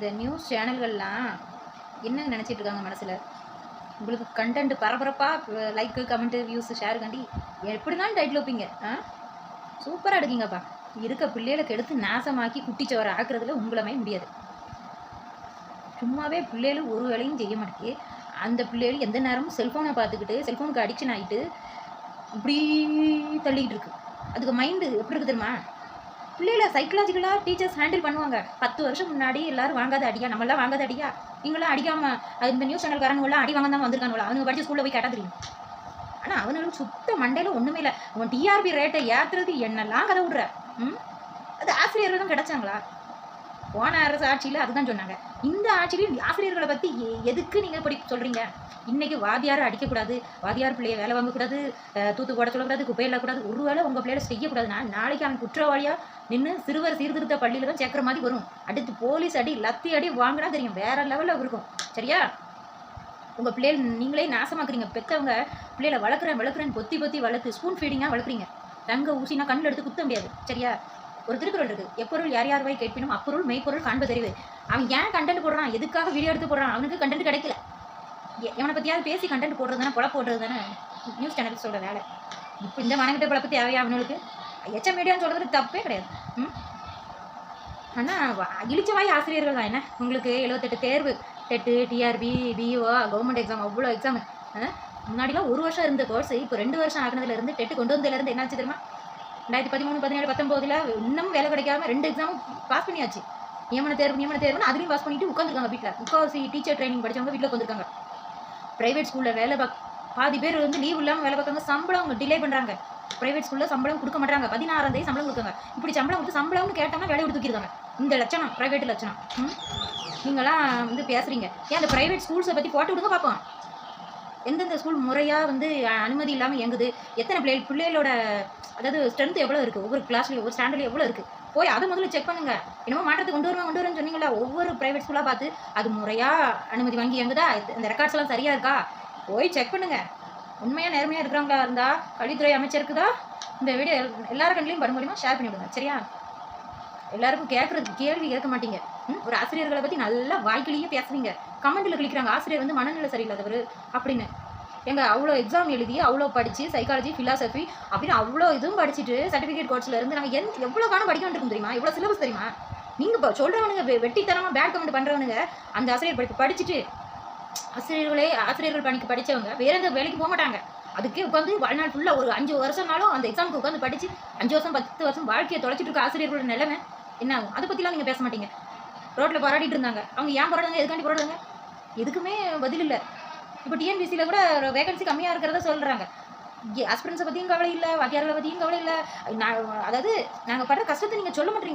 இந்த நியூஸ் சேனல்கள்லாம் என்ன நினச்சிட்டு இருக்காங்க மனசில்? உங்களுக்கு கண்டென்ட் பரபரப்பாக லைக்கு கமெண்ட்டு வியூஸு ஷேர் காண்டி எப்படி தான் டைட்டில் வைப்பீங்க? சூப்பராக எடுக்கீங்கப்பா. இருக்க பிள்ளைகளை கெடுத்து நாசமாக்கி குட்டிச்சவரை ஆக்குறதுல உங்களமே முடியாது. சும்மாவே பிள்ளைகள் ஒரு வேலையும் செய்ய மாட்டேங்குது. அந்த பிள்ளைகள் எந்த நேரமும் செல்ஃபோனை பார்த்துக்கிட்டு செல்ஃபோனுக்கு அடிக்ஷன் ஆகிட்டு இப்படி தள்ளிக்கிட்டு இருக்கு. அதுக்கு மைண்டு எப்படி இருக்குது தெரியுமா? பிள்ளைகளை சைக்கலாஜிக்கலாக டீச்சர்ஸ் ஹேண்டில் பண்ணுவாங்க. 10 வருஷம் முன்னாடி எல்லாரும் வாங்காத அடியா, நம்மளாம் வாங்காத அடியா, நீங்களாம் அடிக்காமல் இந்த நியூஸ் சேனல்காரங்களாம் அடி வாங்க தான் வந்திருக்கானுங்களா? அவங்க படித்த ஸ்கூலில் போய் கேட்டால் தெரியும். ஆனால் அவனுக்கு சுத்த மண்டையில் ஒன்றுமே இல்லை. உன் டிஆர்பி ரேட்டை ஏற்றுறது என்னெல்லாம் கதை விடுற. அது ஆசிரியர்கள் தான் கிடைச்சாங்களா? போன அரசு ஆட்சியில் அதுதான் சொன்னாங்க. இந்த ஆட்சியிலையும் ஆசிரியர்களை பற்றி எதுக்கு நீங்கள் இப்படி சொல்கிறீங்க? இன்றைக்கி வாதியாரை அடிக்கக்கூடாது, வாதியார் பிள்ளையை வேலை வாங்கக்கூடாது, தூத்து போட சொல்லக்கூடாது, குப்பையில் இல்லாக்கூடாது, ஒரு வேலை உங்கள் பிள்ளைகளை செய்யக்கூடாதுன்னா நாளைக்கு அவன் குற்றவாளியாக நின்று சிறுவர் சீர்திருத்த பள்ளியில் தான் சேர்க்குற மாதிரி வரும். அடுத்து போலீஸ் அடி லத்தி அடி வாங்கினா தெரியும், வேறு லெவலில் இருக்கும். சரியா? உங்கள் பிள்ளைகள் நீங்களே நாசமாக்குறீங்க. பெற்றவங்க பிள்ளைகளை வளர்க்குறேன்னு பொத்தி வளர்த்து ஸ்பூன் ஃபீடிங்காக வளர்க்குறீங்க. தங்க ஊசினா கண்ணில் எடுத்து குத்த முடியாது. சரியா? ஒரு திருக்குறள் இருக்குது, எப்பொருள் யார் வாய் கேட்பினும் அப்பொருள் மெய்ப்பொருள் காண்பதறிவு. அவன் ஏன் கண்டென்ட் போடுறான், எதுக்காக வீடியோ எடுத்து போடுறான்? அவனுக்கு கண்டென்ட் கிடைக்கல. எவனை பற்றியாவது பேசி கண்டென்ட் போடுறது தானே, பொழப்பு போடுறது தானே நியூஸ் சேனலுக்கு சொல்கிற வேலை. இப்போ இந்த மனங்கிட்ட பொழப்பு தேவையா அவனுக்கு? எச்ச மீடியான்னு சொல்கிறது தப்பே கிடையாது. ஆனால் இழிச்சவாய் ஆசிரியர்கள் தான். என்ன உங்களுக்கு 78 தேர்வு, TET, TRB, PO, government exam, அவ்வளோ எக்ஸாமு. முன்னாடிலாம் 1 வருஷம் இருந்த கோர்ஸ் இப்போ 2 வருஷம் ஆகினதுலேருந்து, டெட்டு கொண்டு வந்ததுலேருந்து என்னாச்சு தெரியுமா? 2013, 17, 19 இன்னமும் வேலை கிடைக்காம 2 எக்ஸாமும் பாஸ் பண்ணியாச்சு. நியமன தேர்வுன்னு அதுலேயும் பாஸ் பண்ணிட்டு உட்காந்துருக்காங்க வீட்டில். முக்கால்வாசி டீச்சர் ட்ரைனிங் படித்தவங்க வீட்டில் உட்காந்துருக்காங்க. ப்ரைவேட் ஸ்கூலில் வேலை பாதி பேர் லீவ் இல்லாமல் வேலை பார்க்காங்க. சம்பளம் அவங்க டிலே பண்ணுறாங்க. ப்ரைவேட் ஸ்கூலில் சம்பளம் கொடுக்க மாட்டாங்க. 16ஆம் தேதி சம்பளம் கொடுக்காங்க. இப்படி சம்பளம் கொடுத்து சம்பளம்னு கேட்டாங்கன்னா வேலையை தூக்கிடுவாங்க. இந்த லட்சணம் ப்ரைவேட் லட்சணம். நீங்களாம் பேசுகிறீங்க. ஏன் அந்த ப்ரைவேட் ஸ்கூல்ஸை பற்றி போட்டு விடுங்க பார்ப்போம். எந்தெந்த ஸ்கூல் முறையாக அனுமதி இல்லாமல் இயங்குது, எத்தனை பிள்ளைகளோட அதாவது ஸ்ட்ரென்த் எவ்வளோ இருக்குது, ஒவ்வொரு கிளாஸ்லையும் ஒவ்வொரு ஸ்டாண்டர்ட்லையும் எவ்வளோ இருக்குது, போய் அதை முதல்ல செக் பண்ணுங்கள். என்னமோ மாற்றத்தை கொண்டு வருவேன்னு சொன்னீங்களா? ஒவ்வொரு ப்ரைவேட் ஸ்கூலாக பார்த்து அது முறையாக அனுமதி வாங்கி இயங்குதா, அந்த ரெக்கார்ட்ஸ் எல்லாம் சரியாக இருக்கா, போய் செக் பண்ணுங்கள். உண்மையாக நேர்மையாக இருக்கிறவங்களா இருந்தால் கல்வித்துறை அமைச்சருக்கு தான் இந்த வீடியோ எல்லாரும் கண்ட்லையும் பட முடியுமா ஷேர் பண்ணி விடுங்க. சரியா? எல்லாருக்கும் கேள்வி கேட்க மாட்டீங்க. ஒரு ஆசிரியர்களை பற்றி நல்லா வாய்க்கிலேயே பேசுவீங்க. கமெண்ட்டில் கிளிக்கிறாங்க, ஆசிரியர் மனநிலை சரியில்லாதவர் அப்படின்னு. அவ்வளோ எக்ஸாம் எழுதி அவ்வளோ படித்து சைக்காலஜி, ஃபிலாசபி அப்படின்னு அவ்வளோ இதுவும் படிச்சுட்டு சர்டிஃபிகேட் கோர்ஸில் இருந்து நாங்கள் எவ்வளோ காலம் படிக்க வேண்டியிருக்கும் தெரியுமா? எவ்வளோ சிலபஸ் தெரியுமா? நீங்கள் இப்போ சொல்கிறவனுங்க வெட்டித்தனமாக பேட் கமெண்ட் பண்ணுறவனுங்க அந்த ஆசிரியர் படிச்சுட்டு ஆசிரியர்கள் பணிக்கு படித்தவங்க வேறு எந்த வேலைக்கு போக மாட்டாங்க. அதுக்கே உட்காந்து வாழ்நாள் ஃபுல்லாக ஒரு 5 வருஷம்னாலும் அந்த எக்ஸாமுக்கு உட்காந்து படித்து 5 வருஷம் 10 வருஷம் வாழ்க்கையை தொலைச்சிட்டு இருக்க ஆசிரியர்களோட நிலைமை என்ன ஆகும்? அதை பற்றிலாம் நீங்கள் பேச மாட்டீங்க. ரோட்டில் போராடிட்டு இருந்தாங்க. அவங்க ஏன் போராடுங்க, எதுக்காண்டி போராடுங்க? எதுக்குமே பதில் இல்லை. இப்போ டிஎன்பிசியில் கூட வேகன்சி கம்மியாக இருக்கிறத சொல்கிறாங்க. ஆஸ்பிரன்ஸை பற்றியும் கவலை இல்லை, வாத்தியார்களை பற்றியும் கவலை இல்லை. அதாவது நாங்கள் படுற கஷ்டத்தை நீங்கள் சொல்ல மாட்டீங்க.